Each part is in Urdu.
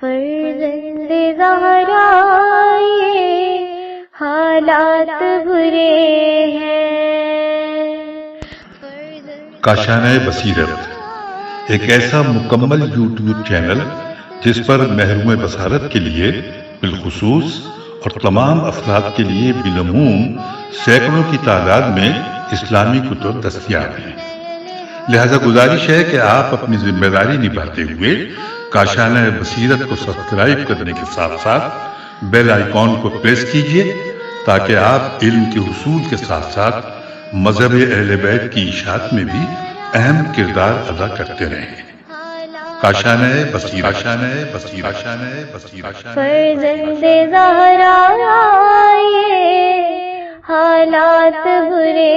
فرزند زہرا یہ حالات برے ہیں۔ کاشانۂ بصیرت ایک ایسا مکمل یوٹیوب چینل جس پر محروم بصارت کے لیے بالخصوص اور تمام افراد کے لیے بالعموم سینکڑوں کی تعداد میں اسلامی کتب دستیاب ہیں۔ لہذا گزارش ہے کہ آپ اپنی ذمہ داری نبھاتے ہوئے کاشانۂ بصیرت کو سبسکرائب کرنے کے ساتھ ساتھ بیل آئیکن کو پریس کیجیے تاکہ آپ علم کے حصول کے ساتھ ساتھ مذہب اہل بیت کی اشاعت میں بھی اہم کردار ادا کرتے رہیں۔ کاشانۂ بصیرت، کاشانۂ بصیرت، کاشانۂ بصیرت۔ فرزند زہرا یہ حالات برے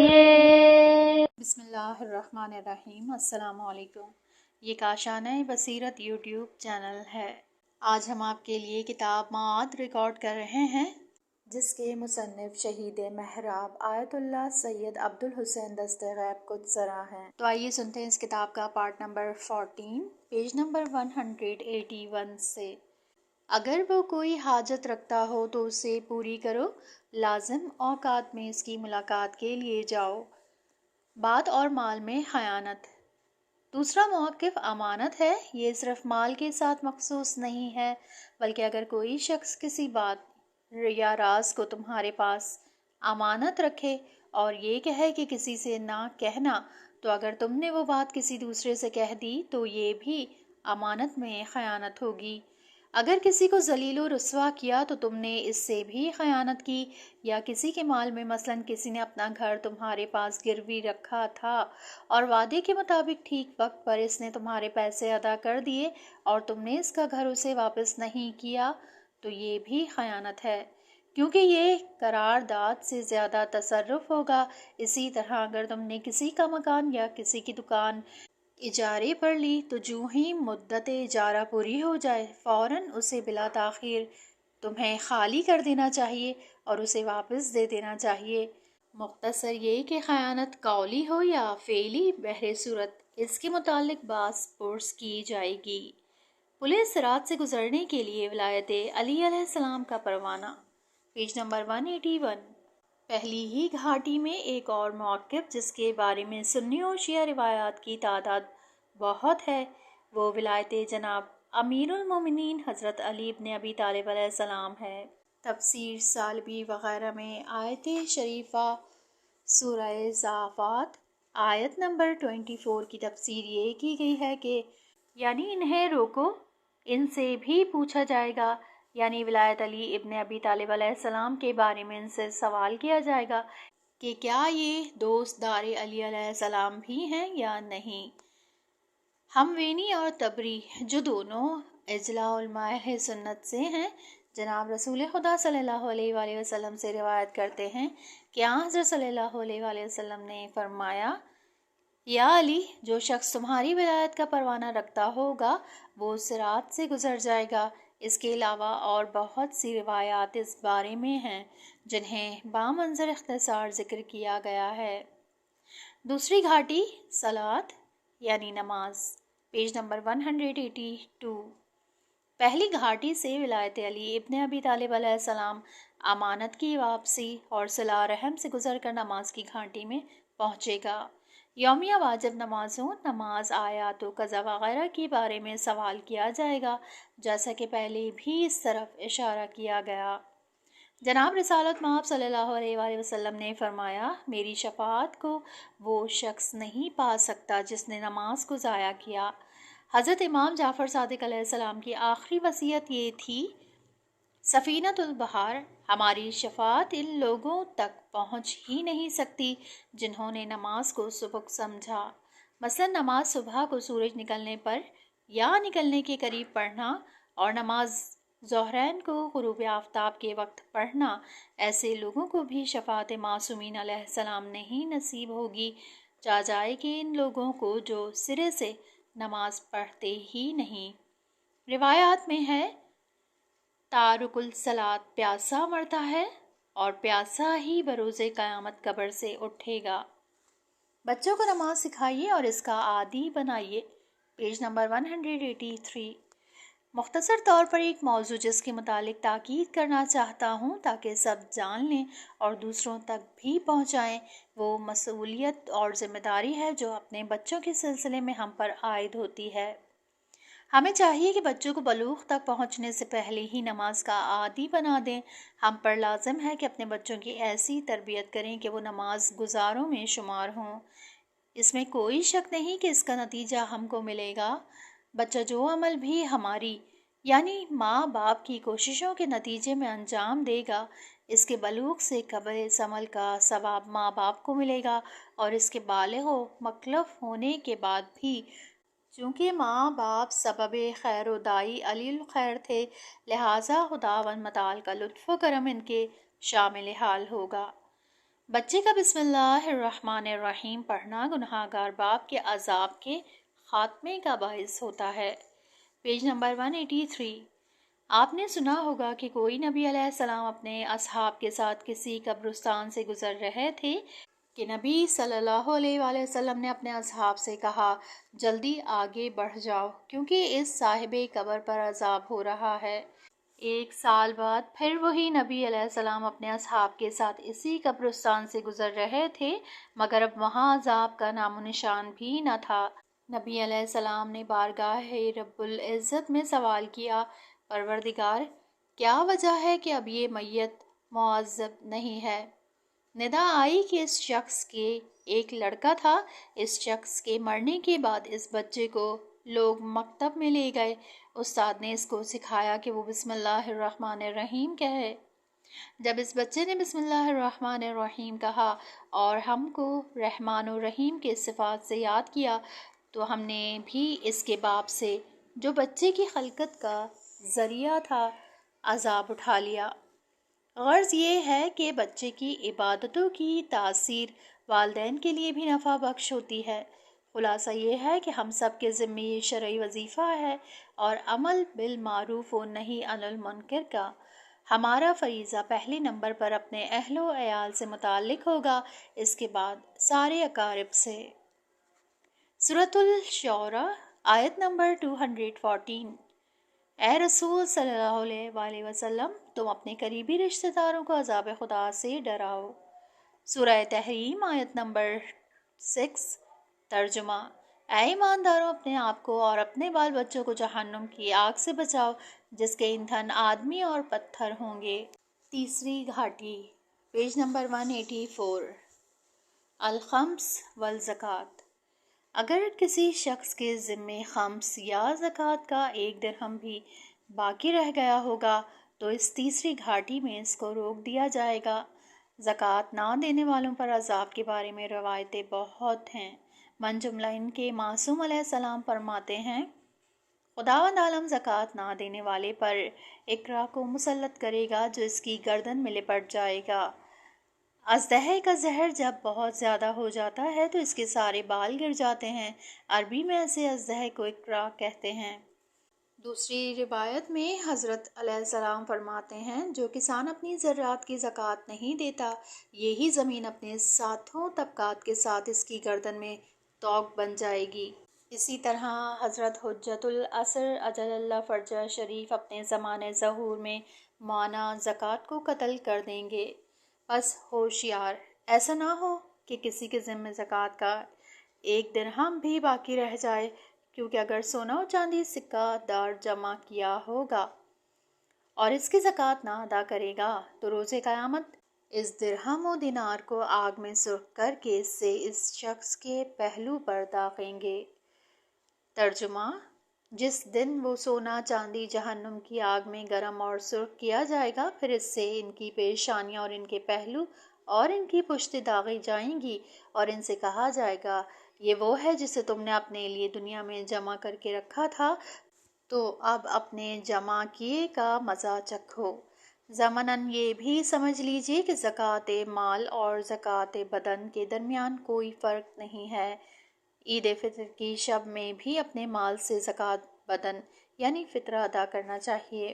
ہیں۔ بسم اللہ الرحمن الرحیم۔ السلام علیکم۔ یہ کاشانۂ بصیرت یوٹیوب چینل ہے۔ آج ہم آپ کے لیے کتاب معاد ریکارڈ کر رہے ہیں جس کے مصنف شہید محراب آیت اللہ سید عبدالحسین دست غیب قدسرہ ہیں۔ تو آئیے سنتے ہیں اس کتاب کا پارٹ نمبر 14 پیج نمبر 181 سے۔ اگر وہ کوئی حاجت رکھتا ہو تو اسے پوری کرو، لازم اوقات میں اس کی ملاقات کے لیے جاؤ۔ بات اور مال میں خیانت۔ دوسرا موقف امانت ہے۔ یہ صرف مال کے ساتھ مخصوص نہیں ہے بلکہ اگر کوئی شخص کسی بات یا راز کو تمہارے پاس امانت رکھے اور یہ کہے کہ کسی سے نہ کہنا، تو اگر تم نے وہ بات کسی دوسرے سے کہہ دی تو یہ بھی امانت میں خیانت ہوگی۔ اگر کسی کو ذلیل و رسوا کیا تو تم نے اس سے بھی خیانت کی، یا کسی کے مال میں مثلاً کسی نے اپنا گھر تمہارے پاس گروی رکھا تھا اور وعدے کے مطابق ٹھیک وقت پر اس نے تمہارے پیسے ادا کر دیے اور تم نے اس کا گھر اسے واپس نہیں کیا، تو یہ بھی خیانت ہے، کیونکہ یہ قرارداد سے زیادہ تصرف ہوگا۔ اسی طرح اگر تم نے کسی کا مکان یا کسی کی دکان اجارے پر لی تو جو ہی مدت اجارہ پوری ہو جائے فوراً اسے بلا تاخیر تمہیں خالی کر دینا چاہیے اور اسے واپس دے دینا چاہیے۔ مختصر یہ کہ خیانت قولی ہو یا فعلی، بہر صورت اس کے متعلق باز پرس کی جائے گی۔ پولیس صراط سے گزرنے کے لیے ولایت علی علیہ السلام کا پروانہ، پیج نمبر 181۔ پہلی ہی گھاٹی میں ایک اور موقف جس کے بارے میں سنی اور شیعہ روایات کی تعداد بہت ہے، وہ ولایت جناب امیر المومنین حضرت علی ابن ابی طالب علیہ السلام ہے۔ تفسیر سالبی وغیرہ میں آیت شریفہ سورہ صافات آیت نمبر 24 کی تفسیر یہ کی گئی ہے کہ یعنی انہیں روکو، ان سے بھی پوچھا جائے گا، یعنی ولایت علی ابن ابی طالب علیہ السلام کے بارے میں ان سے سوال کیا جائے گا کہ کیا یہ دوست دار علی علیہ السلام بھی ہیں یا نہیں۔ ہموینی اور تبری جو دونوں اجلاء علماء سنت سے ہیں، جناب رسول خدا صلی اللہ علیہ وآلہ وسلم سے روایت کرتے ہیں کہ حضرت صلی اللہ علیہ وآلہ وسلم نے فرمایا، یا علی، جو شخص تمہاری ولایت کا پروانہ رکھتا ہوگا وہ صراط سے گزر جائے گا۔ اس کے علاوہ اور بہت سی روایات اس بارے میں ہیں جنہیں بامنظر اختصار ذکر کیا گیا ہے۔ دوسری گھاٹی صلاۃ یعنی نماز، پیج نمبر 182۔ پہلی گھاٹی سے ولایت علی ابن ابی طالب علیہ السلام امانت کی واپسی اور صلہ رحم سے گزر کر نماز کی گھاٹی میں پہنچے گا۔ یومیہ واجب نمازوں، نماز، آیات و قضا وغیرہ کے بارے میں سوال کیا جائے گا، جیسا کہ پہلے بھی اس طرف اشارہ کیا گیا۔ جناب رسالت مآب صلی اللہ علیہ وآلہ وسلم نے فرمایا، میری شفاعت کو وہ شخص نہیں پا سکتا جس نے نماز کو ضائع کیا۔ حضرت امام جعفر صادق علیہ السلام کی آخری وصیت یہ تھی، سفینۃ البحار، ہماری شفاعت ان لوگوں تک پہنچ ہی نہیں سکتی جنہوں نے نماز کو سبک سمجھا، مثلا نماز صبح کو سورج نکلنے پر یا نکلنے کے قریب پڑھنا اور نماز ظہرین کو غروب آفتاب کے وقت پڑھنا۔ ایسے لوگوں کو بھی شفاعت معصومین علیہ السلام نہیں نصیب ہوگی، جا جائے کہ ان لوگوں کو جو سرے سے نماز پڑھتے ہی نہیں۔ روایات میں ہے، تارک الصلاۃ پیاسا مرتا ہے اور پیاسا ہی بروز قیامت قبر سے اٹھے گا۔ بچوں کو نماز سکھائیے اور اس کا عادی بنائیے، پیج نمبر 183۔ مختصر طور پر ایک موضوع جس کے متعلق تاکید کرنا چاہتا ہوں تاکہ سب جان لیں اور دوسروں تک بھی پہنچائیں، وہ مسئولیت اور ذمہ داری ہے جو اپنے بچوں کے سلسلے میں ہم پر عائد ہوتی ہے۔ ہمیں چاہیے کہ بچوں کو بلوغ تک پہنچنے سے پہلے ہی نماز کا عادی بنا دیں۔ ہم پر لازم ہے کہ اپنے بچوں کی ایسی تربیت کریں کہ وہ نماز گزاروں میں شمار ہوں۔ اس میں کوئی شک نہیں کہ اس کا نتیجہ ہم کو ملے گا۔ بچہ جو عمل بھی ہماری یعنی ماں باپ کی کوششوں کے نتیجے میں انجام دے گا، اس کے بلوغ سے قبل اس عمل کا ثواب ماں باپ کو ملے گا، اور اس کے بالغ و مکلف ہونے کے بعد بھی۔ چونکہ ماں باپ سبب خیر و دائی علی الخیر تھے، لہٰذا خداوند متعال کا لطف و کرم ان کے شامل حال ہوگا۔ بچے کا بسم اللہ الرحمن الرحیم پڑھنا گنہگار باپ کے عذاب کے خاتمے کا باعث ہوتا ہے۔ Page number 183۔ آپ نے سنا ہوگا کہ کوئی نبی علیہ السلام اپنے اصحاب کے ساتھ کسی قبرستان سے گزر رہے تھے کہ نبی صلی اللہ علیہ وآلہ وسلم نے اپنے اصحاب سے کہا، جلدی آگے بڑھ جاؤ کیونکہ اس صاحب قبر پر عذاب ہو رہا ہے۔ 1 سال بعد پھر وہی نبی علیہ السلام اپنے اصحاب کے ساتھ اسی قبرستان سے گزر رہے تھے، مگر اب وہاں عذاب کا نام و نشان بھی نہ تھا۔ نبی علیہ السلام نے بارگاہ رب العزت میں سوال کیا، پروردگار، کیا وجہ ہے کہ اب یہ میت معذب نہیں ہے؟ ندا آئی کہ اس شخص کے ایک لڑکا تھا۔ اس شخص کے مرنے کے بعد اس بچے کو لوگ مکتب میں لے گئے۔ استاد نے اس کو سکھایا کہ وہ بسم اللہ الرحمن الرحیم کہے۔ جب اس بچے نے بسم اللہ الرحمن الرحیم کہا اور ہم کو رحمان و رحیم کے صفات سے یاد کیا تو ہم نے بھی اس کے باپ سے، جو بچے کی خلقت کا ذریعہ تھا، عذاب اٹھا لیا۔ غرض یہ ہے کہ بچے کی عبادتوں کی تاثیر والدین کے لیے بھی نفع بخش ہوتی ہے۔ خلاصہ یہ ہے کہ ہم سب کے ذمہ یہ شرعی وظیفہ ہے اور عمل بالمعروف و نہی عن المنکر کا ہمارا فریضہ پہلے نمبر پر اپنے اہل و عیال سے متعلق ہوگا، اس کے بعد سارے اقارب سے۔ سورۃ الشعراء آیت نمبر 214۔ اے رسول صلی اللہ علیہ وآلہ وسلم، تم اپنے قریبی رشتہ داروں کو عذاب خدا سے ڈراؤ۔ سورہ تحریم آیت نمبر 6۔ ترجمہ: اے ایمانداروں، اپنے آپ کو اور اپنے بال بچوں کو جہنم کی آگ سے بچاؤ جس کے ایندھن آدمی اور پتھر ہوں گے۔ تیسری گھاٹی، پیج نمبر 184۔ الخمس والزکوٰۃ۔ اگر کسی شخص کے ذمے خمس یا زکوٰۃ کا 1 درہم بھی باقی رہ گیا ہوگا تو اس تیسری گھاٹی میں اس کو روک دیا جائے گا۔ زکوٰۃ نہ دینے والوں پر عذاب کے بارے میں روایتیں بہت ہیں۔ من جملہ ان کے معصوم علیہ السلام فرماتے ہیں، خداوند عالم زکوٰۃ نہ دینے والے پر اقرا کو مسلط کرے گا جو اس کی گردن میں لپٹ جائے گا۔ اژدہے کا زہر جب بہت زیادہ ہو جاتا ہے تو اس کے سارے بال گر جاتے ہیں۔ عربی میں ایسے اژدہے کو اقرا کہتے ہیں۔ دوسری روایت میں حضرت علیہ السلام فرماتے ہیں، جو کسان اپنی زراعت کی زکوٰۃ نہیں دیتا، یہی زمین اپنے ساتھوں طبقات کے ساتھ اس کی گردن میں طوق بن جائے گی۔ اسی طرح حضرت حجت العصر اجل اللہ فرجہ شریف اپنے زمانِ ظہور میں مانع زکوٰۃ کو قتل کر دیں گے۔ بس ہوشیار، ایسا نہ ہو کہ کسی کے ذمہ زکوٰۃ کا 1 درہم بھی باقی رہ جائے، کیونکہ اگر سونا و چاندی سکہ دار جمع کیا ہوگا اور اس کی زکوٰۃ نہ ادا کرے گا تو روز قیامت اس درہم و دینار کو آگ میں سرخ کر کے اس سے اس شخص کے پہلو پر داغیں گے۔ ترجمہ: جس دن وہ سونا چاندی جہنم کی آگ میں گرم اور سرخ کیا جائے گا، پھر اس سے ان کی پیشانیاں اور ان کے پہلو اور ان کی پشتیں داغی جائیں گی اور ان سے کہا جائے گا، یہ وہ ہے جسے تم نے اپنے لیے دنیا میں جمع کر کے رکھا تھا، تو اب اپنے جمع کیے کا مزہ چکھو۔ ضمناً یہ بھی سمجھ لیجیے کہ زکوٰۃ مال اور زکوٰۃ بدن کے درمیان کوئی فرق نہیں ہے۔ عید فطر کی شب میں بھی اپنے مال سے زکوٰۃ بدن یعنی فطرہ ادا کرنا چاہیے۔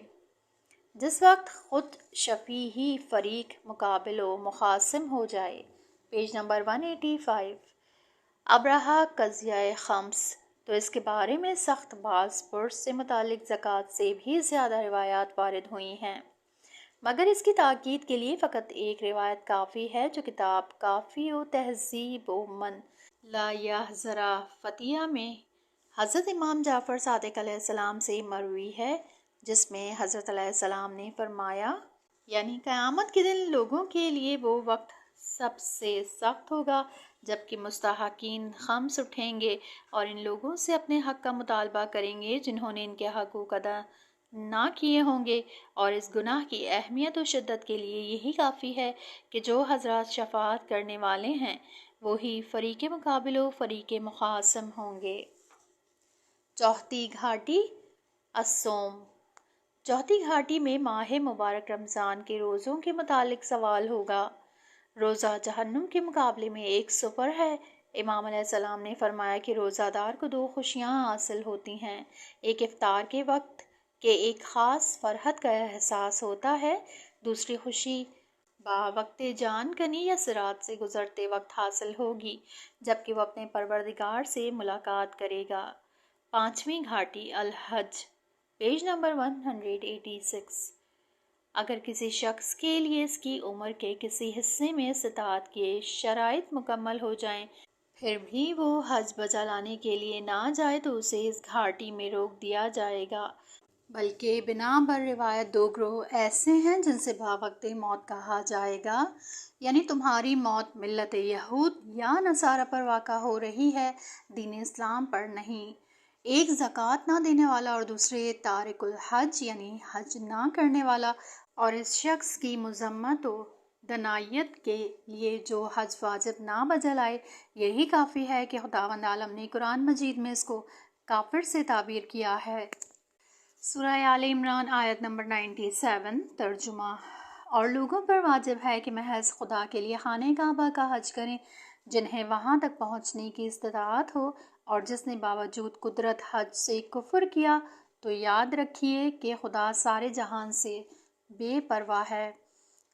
جس وقت خود شفیع ہی فریق مقابل و مخاصم ہو جائے۔ Page number 185۔ ابرہہ قضیہ خمس تو اس کے بارے میں سخت باز پرس سے متعلق زکوٰۃ سے بھی زیادہ روایات وارد ہوئی ہیں، مگر اس کی تاکید کے لیے فقط ایک روایت کافی ہے جو کتاب کافی و تہذیب و من لا یحذرا فتیہ میں حضرت امام جعفر صادق علیہ السلام سے مروی ہے، جس میں حضرت علیہ السلام نے فرمایا، یعنی قیامت کے دن لوگوں کے لیے وہ وقت سب سے سخت ہوگا جبکہ مستحقین خمس اٹھیں گے اور ان لوگوں سے اپنے حق کا مطالبہ کریں گے جنہوں نے ان کے حقوق ادا نہ کیے ہوں گے، اور اس گناہ کی اہمیت و شدت کے لیے یہی کافی ہے کہ جو حضرات شفاعت کرنے والے ہیں وہی فریق مقابل و فریق مخاصم ہوں گے۔ چوتھی گھاٹی الصوم۔ چوتھی گھاٹی میں ماہ مبارک رمضان کے روزوں کے متعلق سوال ہوگا۔ روزہ جہنم کے مقابلے میں ایک سپر ہے۔ امام علیہ السلام نے فرمایا کہ روزہ دار کو دو خوشیاں حاصل ہوتی ہیں، ایک افطار کے وقت کے ایک خاص فرحت کا احساس ہوتا ہے، دوسری خوشی وقت جان کنی یا صراط سے گزرتے وقت حاصل ہوگی جبکہ وہ اپنے پروردگار سے ملاقات کرے گا۔ پانچویں گھاٹی الحج، پیج نمبر 186۔ اگر کسی شخص کے لیے اس کی عمر کے کسی حصے میں استطاعت کے شرائط مکمل ہو جائیں پھر بھی وہ حج بجا لانے کے لیے نہ جائے تو اسے اس گھاٹی میں روک دیا جائے گا، بلکہ بنا بر روایت دو گروہ ایسے ہیں جن سے باوقت موت کہا جائے گا، یعنی تمہاری موت ملت یہود یا نصارہ پر واقع ہو رہی ہے، دین اسلام پر نہیں۔ ایک زکوٰۃ نہ دینے والا اور دوسرے تارک الحج یعنی حج نہ کرنے والا، اور اس شخص کی مذمت و دنائیت کے لیے جو حج واجب نہ بجا لائے۔ یہی کافی ہے کہ خداوند عالم نے قرآن مجید میں اس کو کافر سے تعبیر کیا ہے۔ سورہ آل عمران آیت نمبر 97 ترجمہ۔ اور لوگوں پر واجب ہے کہ محض خدا کے لیے خانہ کعبہ کا حج کریں جنہیں وہاں تک پہنچنے کی استطاعت ہو، اور جس نے باوجود قدرت حج سے کفر کیا تو یاد رکھیے کہ خدا سارے جہان سے بے پرواہ ہے۔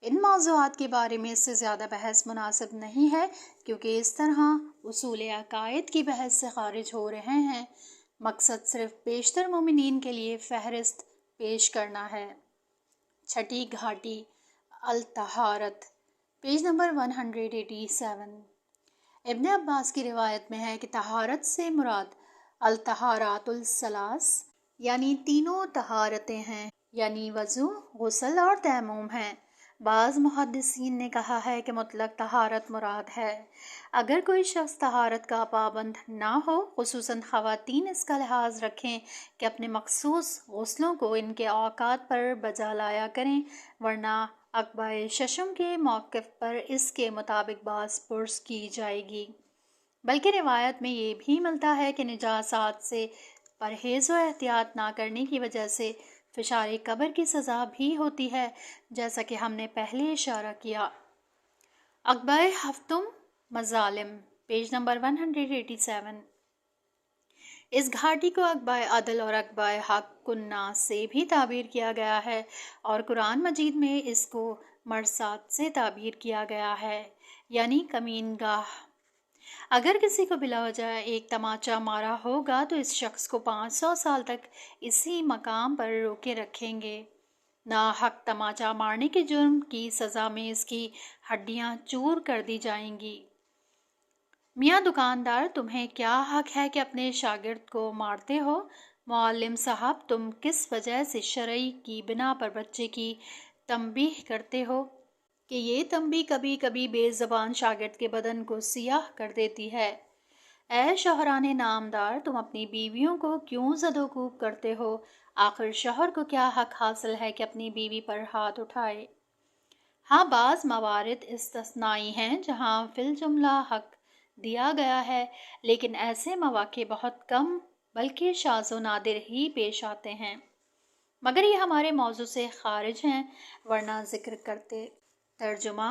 ان موضوعات کے بارے میں اس سے زیادہ بحث مناسب نہیں ہے کیونکہ اس طرح اصول عقائد کی بحث سے خارج ہو رہے ہیں۔ مقصد صرف بیشتر مومنین کے لیے فہرست پیش کرنا ہے۔ چھٹی گھاٹی الطہارت، پیج نمبر 187۔ ابن عباس کی روایت میں ہے کہ طہارت سے مراد الطہارات الثلاث یعنی تینوں طہارتیں ہیں، یعنی وضو، غسل اور تیمم ہیں۔ بعض محدثین نے کہا ہے کہ مطلق طہارت مراد ہے۔ اگر کوئی شخص طہارت کا پابند نہ ہو، خصوصاً خواتین اس کا لحاظ رکھیں کہ اپنے مخصوص غسلوں کو ان کے اوقات پر بجا لایا کریں، ورنہ عقبہ ششم کے موقف پر اس کے مطابق باز پرس کی جائے گی۔ بلکہ روایت میں یہ بھی ملتا ہے کہ نجاسات سے پرہیز و احتیاط نہ کرنے کی وجہ سے فشار قبر کی سزا بھی ہوتی ہے، جیسا کہ ہم نے پہلے اشارہ کیا۔ عقبہ ہفتم مظالم، پیج نمبر 187۔ اس گھاٹی کو عقبہ عدل اور عقبہ حق الناس سے بھی تعبیر کیا گیا ہے، اور قرآن مجید میں اس کو مرصاد سے تعبیر کیا گیا ہے، یعنی کمین گاہ۔ اگر کسی کو بلا وجہ ایک تماچا مارا ہوگا تو اس شخص کو 500 سال تک اسی مقام پر روکے رکھیں گے۔ ناحق تماچا مارنے کے جرم کی سزا میں اس کی ہڈیاں چور کر دی جائیں گی۔ میاں دکاندار، تمہیں کیا حق ہے کہ اپنے شاگرد کو مارتے ہو؟ معلم صاحب، تم کس وجہ سے شرعی کی بنا پر بچے کی تنبیہ کرتے ہو کہ یہ تنبیہ کبھی کبھی بے زبان شاگرد کے بدن کو سیاہ کر دیتی ہے؟ اے شوہران نامدار، تم اپنی بیویوں کو کیوں زد و کوب کرتے ہو؟ آخر شوہر کو کیا حق حاصل ہے کہ اپنی بیوی پر ہاتھ اٹھائے؟ ہاں، بعض موارد استثنائی ہیں جہاں فی الجملہ حق دیا گیا ہے، لیکن ایسے مواقع بہت کم بلکہ شاذ و نادر ہی پیش آتے ہیں، مگر یہ ہمارے موضوع سے خارج ہیں، ورنہ ذکر کرتے۔ ترجمہ۔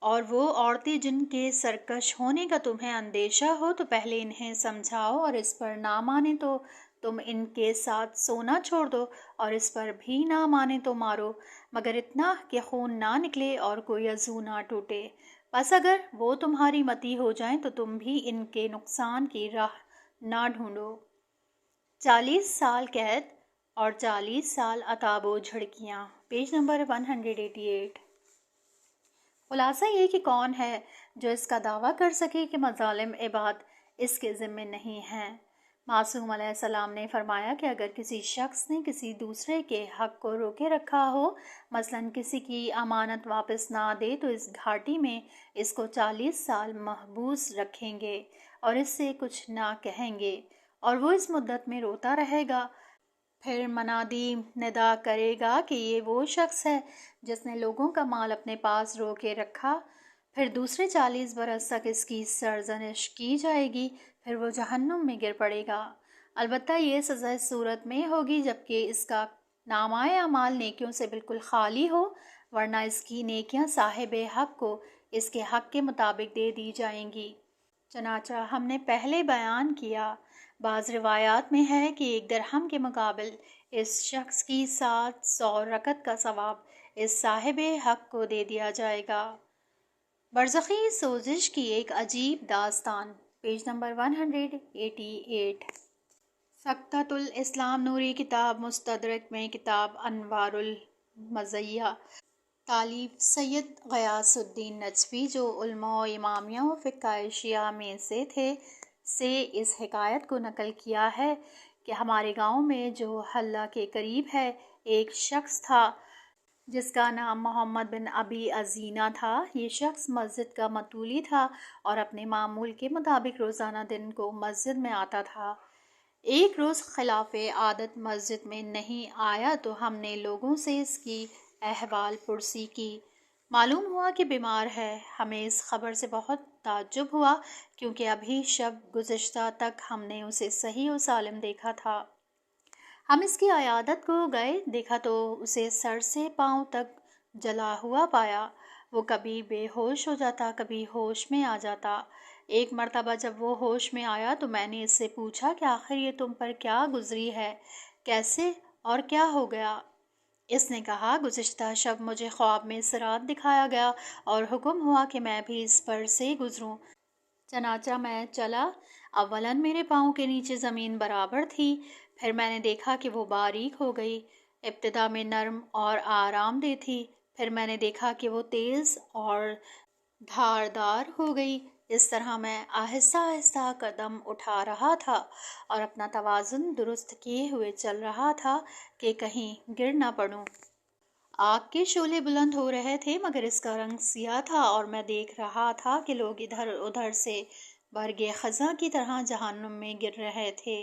اور وہ عورتیں جن کے سرکش ہونے کا تمہیں اندیشہ ہو تو پہلے انہیں سمجھاؤ، اور اس پر نہ مانے تو تم ان کے ساتھ سونا چھوڑ دو، اور اس پر بھی نہ مانے تو مارو، مگر اتنا کہ خون نہ نکلے اور کوئی عضو نہ ٹوٹے۔ بس اگر وہ تمہاری متی ہو جائیں تو تم بھی ان کے نقصان کی راہ نہ ڈھونڈو۔ 40 سال قید اور 40 سال عتاب و جھڑکیاں، پیج نمبر 188۔ خلاصہ یہ کہ کون ہے جو اس کا دعویٰ کر سکے کہ مظالم عباد اس کے ذمے نہیں ہیں۔ معصوم علیہ السلام نے فرمایا کہ اگر کسی شخص نے کسی دوسرے کے حق کو روکے رکھا ہو، مثلاً کسی کی امانت واپس نہ دے، تو اس گھاٹی میں اس کو 40 سال محبوس رکھیں گے اور اس سے کچھ نہ کہیں گے، اور وہ اس مدت میں روتا رہے گا۔ پھر منادی ندا کرے گا کہ یہ وہ شخص ہے جس نے لوگوں کا مال اپنے پاس روکے رکھا۔ پھر دوسرے 40 برس تک اس کی سرزنش کی جائے گی، پھر وہ جہنم میں گر پڑے گا۔ البتہ یہ سزا اس صورت میں ہوگی جبکہ اس کا نامہ اعمال نیکیوں سے بالکل خالی ہو، ورنہ اس کی نیکیاں صاحب حق کو اس کے حق کے مطابق دے دی جائیں گی۔ چنانچہ ہم نے پہلے بیان کیا، بعض روایات میں ہے کہ 1 درہم کے مقابل اس شخص کی 700 رکعت کا ثواب اس صاحب حق کو دے دیا جائے گا۔ برزخی سوزش کی ایک عجیب داستان، پیج نمبر 188۔ سقطۃ الاسلام نوری کتاب مستدرک میں کتاب انوار المزیہ، تالیف سید غیاث الدین نجفی جو علماء و امامیہ و فقہ شیعہ میں سے تھے، سے اس حکایت کو نقل کیا ہے کہ ہمارے گاؤں میں جو حلہ کے قریب ہے ایک شخص تھا جس کا نام محمد بن ابی عزینہ تھا۔ یہ شخص مسجد کا متولی تھا اور اپنے معمول کے مطابق روزانہ دن کو مسجد میں آتا تھا۔ ایک روز خلاف عادت مسجد میں نہیں آیا تو ہم نے لوگوں سے اس کی احوال پرسی کی۔ معلوم ہوا کہ بیمار ہے۔ ہمیں اس خبر سے بہت تعجب ہوا کیونکہ ابھی شب گزشتہ تک ہم نے اسے صحیح و سالم دیکھا تھا۔ ہم اس کی عیادت کو گئے، دیکھا تو اسے سر سے پاؤں تک جلا ہوا پایا۔ وہ کبھی بے ہوش ہو جاتا، کبھی ہوش میں آ جاتا۔ ایک مرتبہ جب وہ ہوش میں آیا تو میں نے اس سے پوچھا کہ آخر یہ تم پر کیا گزری ہے، کیسے اور کیا ہو گیا؟ اس نے کہا، گزشتہ شب مجھے خواب میں صراط دکھایا گیا اور حکم ہوا کہ میں بھی اس پر سے گزروں۔ چنانچہ میں چلا۔ اولاً میرے پاؤں کے نیچے زمین برابر تھی، پھر میں نے دیکھا کہ وہ باریک ہو گئی، ابتدا میں نرم اور آرام دہ تھی، پھر میں نے دیکھا کہ وہ تیز اور دھاردار ہو گئی۔ اس طرح میں آہستہ آہستہ قدم اٹھا رہا تھا اور اپنا توازن درست کیے ہوئے چل رہا تھا کہ کہیں گر نہ پڑوں۔ آگ کے شعلے بلند ہو رہے تھے مگر اس کا رنگ سیاہ تھا اور میں دیکھ رہا تھا کہ لوگ ادھر ادھر سے برگ خزاں کی طرح جہنم میں گر رہے تھے۔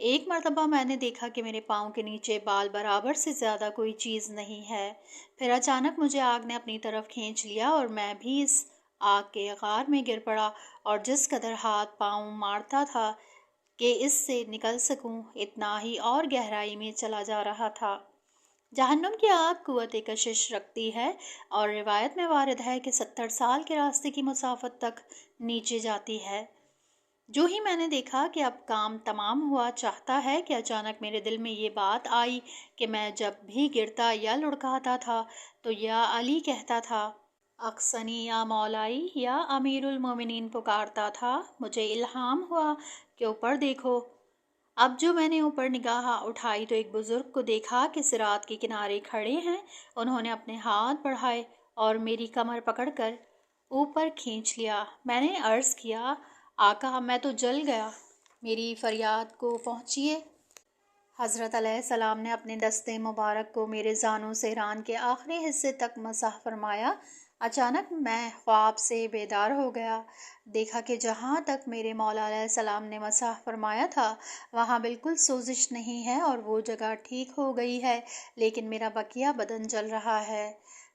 ایک مرتبہ میں نے دیکھا کہ میرے پاؤں کے نیچے بال برابر سے زیادہ کوئی چیز نہیں ہے۔ پھر اچانک مجھے آگ نے اپنی طرف کھینچ لیا اور میں بھی اس آگ کے غار میں گر پڑا اور جس قدر ہاتھ پاؤں مارتا تھا کہ اس سے نکل سکوں اتنا ہی اور گہرائی میں چلا جا رہا تھا۔ جہنم کی آگ قوت کشش رکھتی ہے اور روایت میں وارد ہے کہ 70 سال کے راستے کی مسافت تک نیچے جاتی ہے۔ جو ہی میں نے دیکھا کہ اب کام تمام ہوا چاہتا ہے کہ اچانک میرے دل میں یہ بات آئی کہ میں جب بھی گرتا یا لڑکاتا تھا تو یا علی کہتا تھا، اقصنی یا مولائی، یا امیر المومنین پکارتا تھا۔ مجھے الہام ہوا کہ اوپر دیکھو۔ اب جو میں نے اوپر نگاہ اٹھائی تو ایک بزرگ کو دیکھا کہ صراط کے کنارے کھڑے ہیں۔ انہوں نے اپنے ہاتھ بڑھائے اور میری کمر پکڑ کر اوپر کھینچ لیا۔ میں نے عرض کیا، آقا میں تو جل گیا، میری فریاد کو پہنچیے۔ حضرت علیہ السلام نے اپنے دستے مبارک کو میرے زانوں سے ران کے آخری حصے تک مسح فرمایا۔ اچانک میں خواب سے بیدار ہو گیا، دیکھا کہ جہاں تک میرے مولا علیہ السلام نے مسح فرمایا تھا وہاں بالکل سوزش نہیں ہے اور وہ جگہ ٹھیک ہو گئی ہے، لیکن میرا بقیہ بدن جل رہا ہے۔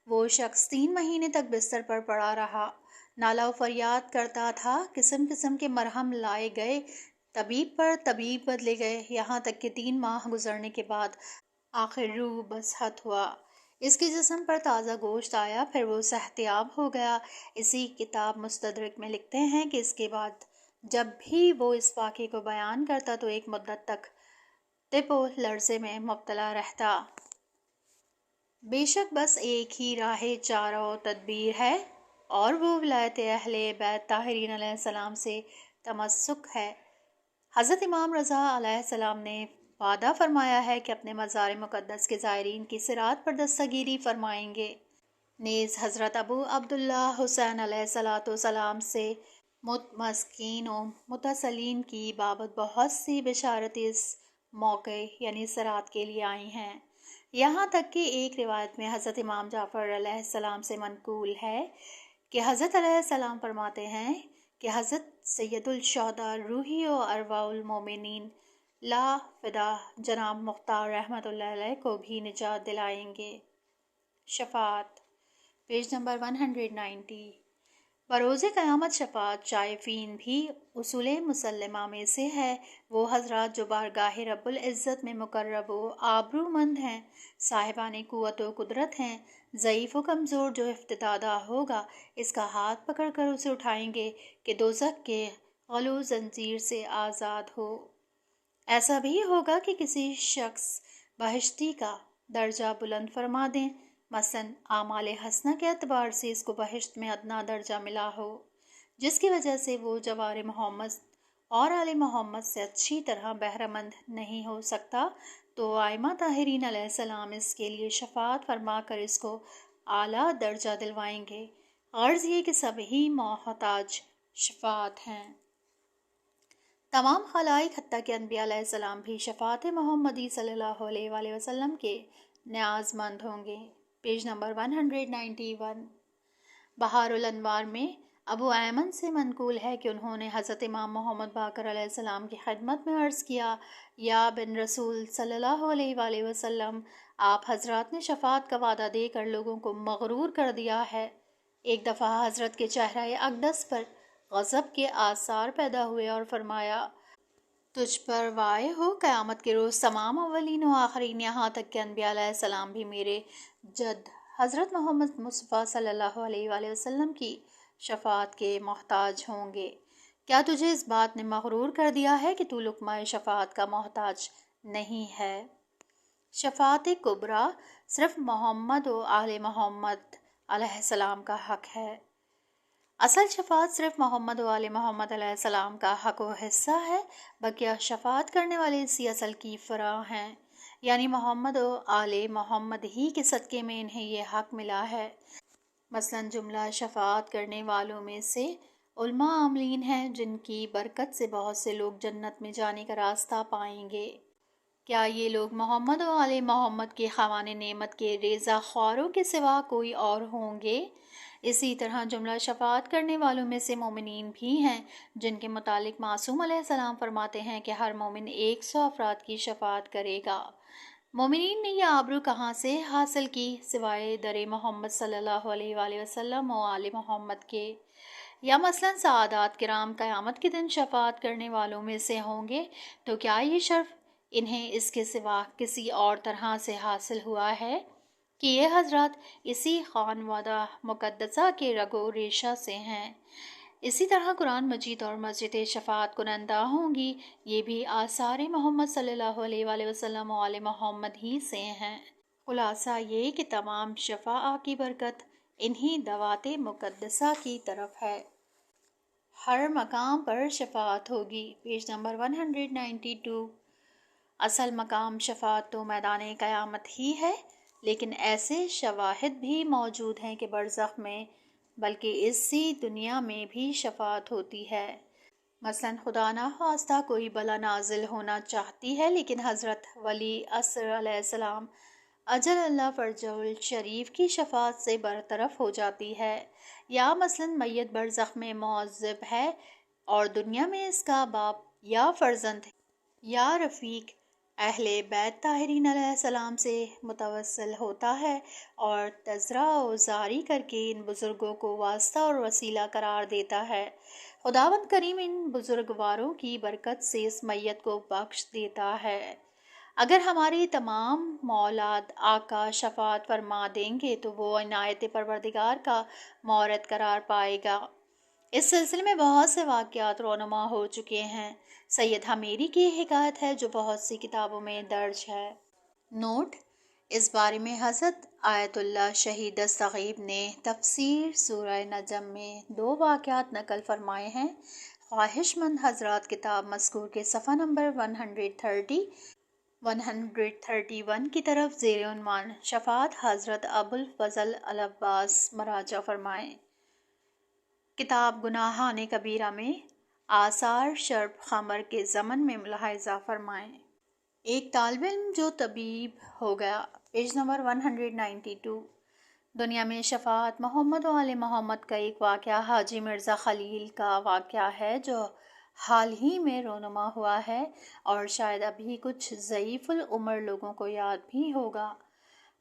وہ شخص 3 مہینے تک بستر پر پڑا رہا، نالہ و فریاد کرتا تھا، قسم قسم کے مرہم لائے گئے، طبیب پر طبیب بدلے گئے، یہاں تک کہ 3 ماہ گزرنے کے بعد آخر روح بسحت ہوا۔ اس کے جسم پر تازہ گوشت آیا، پھر وہ صحتیاب ہو گیا۔ اسی کتاب مستدرک میں لکھتے ہیں کہ اس کے بعد جب بھی وہ اس واقعے کو بیان کرتا تو ایک مدت تک تپ و لرزے میں مبتلا رہتا۔ بے شک بس ایک ہی راہ چارہ و تدبیر ہے اور وہ ولایت اہل بیت طاہرین علیہ السلام سے تمسک ہے۔ حضرت امام رضا علیہ السلام نے وعدہ فرمایا ہے کہ اپنے مزار مقدس کے زائرین کی صراط پر دستگیری فرمائیں گے۔ نیز حضرت ابو عبداللہ حسین علیہ السلام سے متمسکین و متصلین کی بابت بہت سی بشارتیں اس موقع یعنی صراط کے لیے آئی ہیں۔ یہاں تک کہ ایک روایت میں حضرت امام جعفر علیہ السلام سے منقول ہے کہ حضرت علیہ السلام فرماتے ہیں کہ حضرت سید الشہداء روحی و ارواح المومنین لا فدا جناب مختار رحمۃ اللہ علیہ کو بھی نجات دلائیں گے۔ شفاعت، پیج نمبر 190۔ بروز قیامت شفاعت شائفین بھی اصول مسلمہ میں سے ہے۔ وہ حضرات جو بارگاہ رب العزت میں مقرب و آبرومند ہیں، صاحبان قوت و قدرت ہیں، ضعیف و کمزور جو افتدادہ ہوگا، اس کا ہاتھ پکڑ کر اسے اٹھائیں گے کہ دوزخ کے غل و زنجیر سے آزاد ہو۔ ایسا بھی ہوگا کہ کسی شخص بہشتی کا درجہ بلند فرما دیں، مثلاً اعمال حسنہ کے اعتبار سے اس کو بہشت میں ادنا درجہ ملا ہو، جس کی وجہ سے وہ جوار محمد اور آل محمد سے اچھی طرح بہرہ مند نہیں ہو سکتا، تو ائمہ طاہرین علیہ السلام اس کے لیے شفاعت فرما کر اس کو اعلیٰ درجہ دلوائیں گے۔ غرض یہ کہ سبھی محتاج شفاعت ہیں۔ تمام خلائق حتیٰ کہ انبیاء علیہ السلام بھی شفاعت محمدی صلی اللہ علیہ وآلہ وسلم کے نیاز مند ہوں گے۔ Page number 191۔ بہار الانوار میں ابو ایمن سے منقول ہے کہ انہوں نے حضرت امام محمد باقر علیہ السلام کی خدمت میں عرض کیا، یا بن رسول صلی اللہ علیہ وآلہ وسلم، آپ حضرات نے شفاعت کا وعدہ دے کر لوگوں کو مغرور کر دیا ہے۔ ایک دفعہ حضرت کے چہرہ اقدس پر غضب کے آثار پیدا ہوئے اور فرمایا، تجھ پر وائے ہو، قیامت کے روز تمام اولین و آخرین یہاں تک کہ انبیاء علیہ السلام بھی میرے جد حضرت محمد مصطفیٰ صلی اللہ علیہ وآلہ وسلم کی شفاعت کے محتاج ہوں گے۔ کیا تجھے اس بات نے مغرور کر دیا ہے کہ تو لقمہ شفاعت کا محتاج نہیں ہے؟ شفاعت کبریٰ صرف محمد و آل محمد علیہ السلام کا حق ہے۔ اصل شفاعت صرف محمد و آل محمد علیہ السلام کا حق و حصہ ہے، بقیہ شفاعت کرنے والے اسی اصل کی فرع ہیں، یعنی محمد و آل محمد ہی کے صدقے میں انہیں یہ حق ملا ہے۔ مثلاً جملہ شفاعت کرنے والوں میں سے علماء عاملین ہیں، جن کی برکت سے بہت سے لوگ جنت میں جانے کا راستہ پائیں گے۔ کیا یہ لوگ محمد و آل محمد کے خواہان نعمت کے رضا خواروں کے سوا کوئی اور ہوں گے؟ اسی طرح جملہ شفاعت کرنے والوں میں سے مومنین بھی ہیں، جن کے متعلق معصوم علیہ السلام فرماتے ہیں کہ ہر مومن 100 افراد کی شفاعت کرے گا۔ مومنین نے یہ آبرو کہاں سے حاصل کی سوائے در محمد صلی اللہ علیہ وآلہ وسلم و آل محمد کے؟ یا مثلاً سعادات کرام قیامت کے دن شفاعت کرنے والوں میں سے ہوں گے، تو کیا یہ شرف انہیں اس کے سوا کسی اور طرح سے حاصل ہوا ہے کہ یہ حضرات اسی خانوادہ مقدسہ کے رگ و ریشہ سے ہیں؟ اسی طرح قرآن مجید اور مسجد شفاعت کنندہ ہوں گی، یہ بھی آثار محمد صلی اللہ علیہ وآلہ وسلم و آل محمد ہی سے ہیں۔ خلاصہ یہ کہ تمام شفاعہ کی برکت انہی دوات مقدسہ کی طرف ہے۔ ہر مقام پر شفاعت ہوگی۔ Page number 192۔ اصل مقام شفاعت تو میدان قیامت ہی ہے، لیکن ایسے شواہد بھی موجود ہیں کہ برزخ میں بلکہ اسی دنیا میں بھی شفاعت ہوتی ہے۔ مثلاً خدا نخواستہ کوئی بلا نازل ہونا چاہتی ہے، لیکن حضرت ولی عصر علیہ السلام اجل اللہ فرجہ الشریف کی شفاعت سے برطرف ہو جاتی ہے۔ یا مثلاً میت برزخ میں معذب ہے اور دنیا میں اس کا باپ یا فرزند یا رفیق اہل بیت طاہرین علیہ السلام سے متوسل ہوتا ہے اور تذرہ و زاری کر کے ان بزرگوں کو واسطہ اور وسیلہ قرار دیتا ہے۔ خداوند کریم ان بزرگواروں کی برکت سے اس میت کو بخش دیتا ہے۔ اگر ہماری تمام مولاد آقا شفاعت فرما دیں گے تو وہ عنایت پروردگار کا مورد قرار پائے گا۔ اس سلسلے میں بہت سے واقعات رونما ہو چکے ہیں۔ سید حمیری کی حکایت ہے جو بہت سی کتابوں میں درج ہے۔ نوٹ: اس بارے میں حضرت آیت اللہ شہید دستغیب نے تفسیر سورہ نجم میں 2 واقعات نقل فرمائے ہیں۔ خواہش مند حضرات کتاب مذکور کے صفحہ نمبر 131 کی طرف زیر عنوان شفاعت حضرت ابوالفضل العباس مراجعہ فرمائیں۔ کتاب گناہان کبیرہ میں آثار شرب خمر کے ضمن میں ملاحظہ فرمائیں۔ ایک طالب علم جو طبیب ہو گیا، پیج نمبر 192۔ دنیا میں شفاعت محمد و آل محمد کا ایک واقعہ حاجی مرزا خلیل کا واقعہ ہے جو حال ہی میں رونما ہوا ہے اور شاید ابھی کچھ ضعیف العمر لوگوں کو یاد بھی ہوگا۔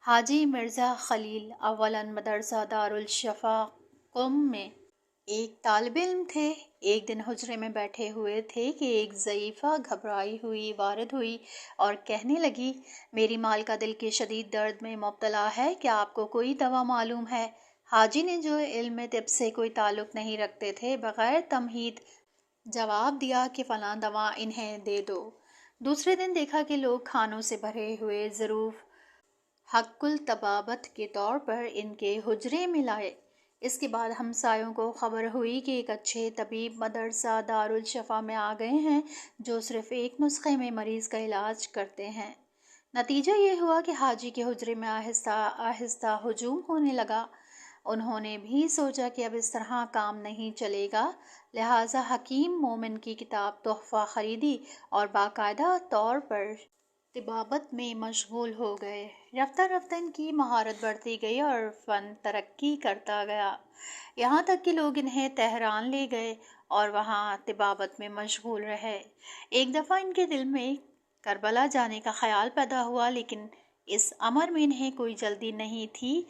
حاجی مرزا خلیل اولاً مدرسہ دارالشفا قم میں ایک طالب علم تھے۔ ایک دن حجرے میں بیٹھے ہوئے تھے کہ ایک ضعیفہ گھبرائی ہوئی وارد ہوئی اور کہنے لگی، میری مالکہ دل کے شدید درد میں مبتلا ہے، کیا آپ کو کوئی دوا معلوم ہے؟ حاجی نے جو علم طب سے کوئی تعلق نہیں رکھتے تھے بغیر تمہید جواب دیا کہ فلاں دوا انہیں دے دو۔ دوسرے دن دیکھا کہ لوگ کھانوں سے بھرے ہوئے ظروف حق الطبابت کے طور پر ان کے حجرے میں لائے۔ اس کے بعد ہمسایوں کو خبر ہوئی کہ ایک اچھے طبیب مدرسہ دارالشفا میں آ گئے ہیں جو صرف ایک نسخے میں مریض کا علاج کرتے ہیں۔ نتیجہ یہ ہوا کہ حاجی کے حجرے میں آہستہ آہستہ ہجوم ہونے لگا۔ انہوں نے بھی سوچا کہ اب اس طرح کام نہیں چلے گا، لہٰذا حکیم مومن کی کتاب تحفہ خریدی اور باقاعدہ طور پر طبابت میں مشغول ہو گئے۔ رفتہ رفتہ ان کی مہارت بڑھتی گئی اور فن ترقی کرتا گیا، یہاں تک کہ لوگ انہیں تہران لے گئے اور وہاں طبابت میں مشغول رہے۔ ایک دفعہ ان کے دل میں کربلا جانے کا خیال پیدا ہوا، لیکن اس امر میں انہیں کوئی جلدی نہیں تھی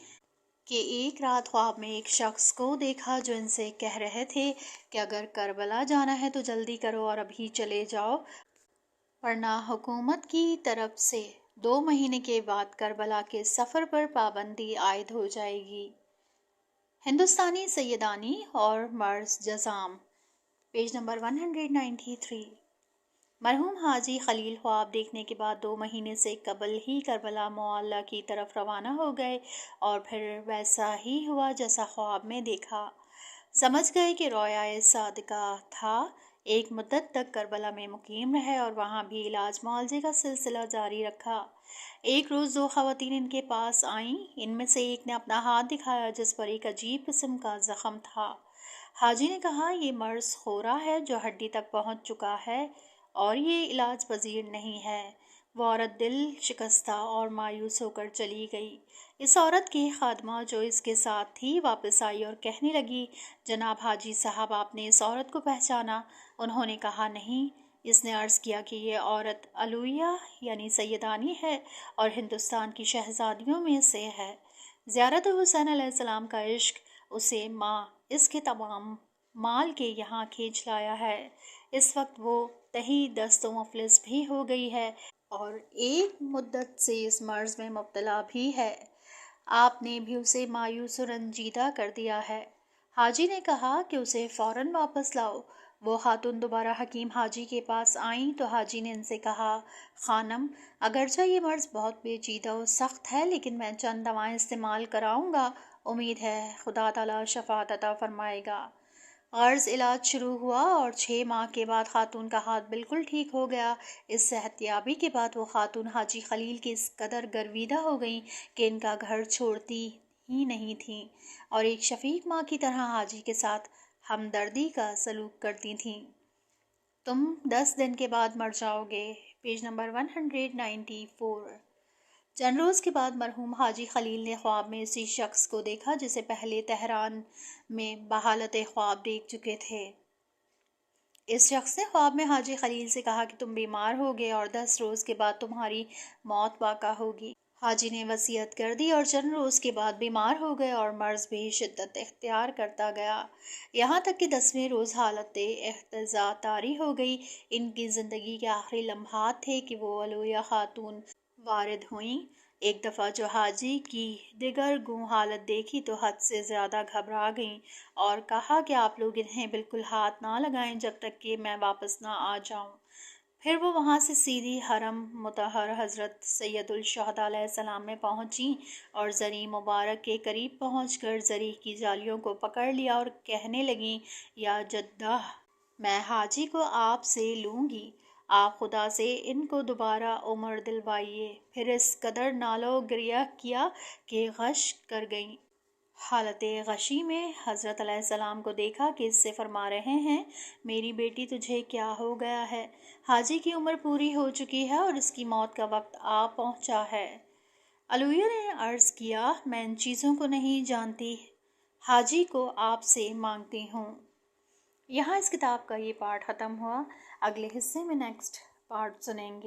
کہ ایک رات خواب میں ایک شخص کو دیکھا جو ان سے کہہ رہے تھے کہ اگر کربلا جانا ہے تو جلدی کرو اور ابھی چلے جاؤ، ورنہ حکومت کی طرف سے 2 مہینے کے بعد کربلا کے سفر پر پابندی عائد ہو جائے گی۔ ہندوستانی سیدانی اور مرز جزام، پیج نمبر 193۔ مرحوم حاجی خلیل خواب دیکھنے کے بعد 2 مہینے سے قبل ہی کربلا معلیٰ کی طرف روانہ ہو گئے اور پھر ویسا ہی ہوا جیسا خواب میں دیکھا۔ سمجھ گئے کہ رویا صادقہ تھا۔ ایک مدت تک کربلا میں مقیم رہے اور وہاں بھی علاج معالجے کا سلسلہ جاری رکھا۔ ایک روز 2 خواتین ان کے پاس آئیں۔ ان میں سے ایک نے اپنا ہاتھ دکھایا جس پر ایک عجیب قسم کا زخم تھا۔ حاجی نے کہا، یہ مرض خورا ہے جو ہڈی تک پہنچ چکا ہے اور یہ علاج پذیر نہیں ہے۔ وہ عورت دل شکستہ اور مایوس ہو کر چلی گئی۔ اس عورت کی خادمہ جو اس کے ساتھ تھی واپس آئی اور کہنے لگی، جناب حاجی صاحب، آپ نے اس عورت کو پہچانا؟ انہوں نے کہا، نہیں۔ اس نے عرض کیا کہ یہ عورت علویہ یعنی سیدانی ہے اور ہندوستان کی شہزادیوں میں سے ہے۔ زیارت حسین علیہ السلام کا عشق اسے اس کے تمام مال کے یہاں کھینچ لایا ہے۔ اس وقت وہ تہی دست و مفلس بھی ہو گئی ہے اور ایک مدت سے اس مرض میں مبتلا بھی ہے۔ آپ نے بھی اسے مایوس و رنجیدہ کر دیا ہے۔ حاجی نے کہا کہ اسے فوراً واپس لاؤ۔ وہ خاتون دوبارہ حکیم حاجی کے پاس آئیں تو حاجی نے ان سے کہا، خانم، اگرچہ یہ مرض بہت پیچیدہ و سخت ہے لیکن میں چند دوائیں استعمال کراؤں گا، امید ہے خدا تعالیٰ شفاعت عطا فرمائے گا۔ غرض علاج شروع ہوا اور 6 ماہ کے بعد خاتون کا ہاتھ بالکل ٹھیک ہو گیا۔ اس صحت یابی کے بعد وہ خاتون حاجی خلیل کی اس قدر گرویدہ ہو گئیں کہ ان کا گھر چھوڑتی ہی نہیں تھیں اور ایک شفیق ماں کی طرح حاجی کے ساتھ ہمدردی کا سلوک کرتی تھیں۔ تم 10 دن کے بعد مر جاؤ گے، پیج نمبر 194۔ چند روز کے بعد مرحوم حاجی خلیل نے خواب میں اسی شخص کو دیکھا جسے پہلے تہران میں بحالت خواب دیکھ چکے تھے۔ اس شخص نے خواب میں حاجی خلیل سے کہا کہ تم بیمار ہوگے اور 10 روز کے بعد تمہاری موت واقع ہوگی۔ حاجی نے وصیت کر دی اور چند روز کے بعد بیمار ہو گئے اور مرض بھی شدت اختیار کرتا گیا، یہاں تک کہ 10ویں روز حالت احتضاع طاری ہو گئی۔ ان کی زندگی کے آخری لمحات تھے کہ وہ علویہ خاتون وارد ہوئیں۔ ایک دفعہ جو حاجی کی دیگر گوں حالت دیکھی تو حد سے زیادہ گھبرا گئیں اور کہا کہ آپ لوگ انہیں بالکل ہاتھ نہ لگائیں جب تک کہ میں واپس نہ آ جاؤں۔ پھر وہ وہاں سے سیدھی حرم مطہر حضرت سید الشہداء علیہ السلام میں پہنچیں اور زری مبارک کے قریب پہنچ کر زری کی جالیوں کو پکڑ لیا اور کہنے لگیں، یا جدہ میں حاجی کو آپ سے لوں گی، آپ خدا سے ان کو دوبارہ عمر دلوائیے۔ پھر اس قدر نالو گریہ کیا کہ غش کر گئیں۔ حالت غشی میں حضرت علیہ السلام کو دیکھا کہ اس سے فرما رہے ہیں، میری بیٹی تجھے کیا ہو گیا ہے؟ حاجی کی عمر پوری ہو چکی ہے اور اس کی موت کا وقت آ پہنچا ہے۔ علویہ نے عرض کیا، میں ان چیزوں کو نہیں جانتی، حاجی کو آپ سے مانگتی ہوں۔ یہاں اس کتاب کا یہ پارٹ ختم ہوا۔ اگلے حصے میں نیکسٹ پارٹ سنیں گے۔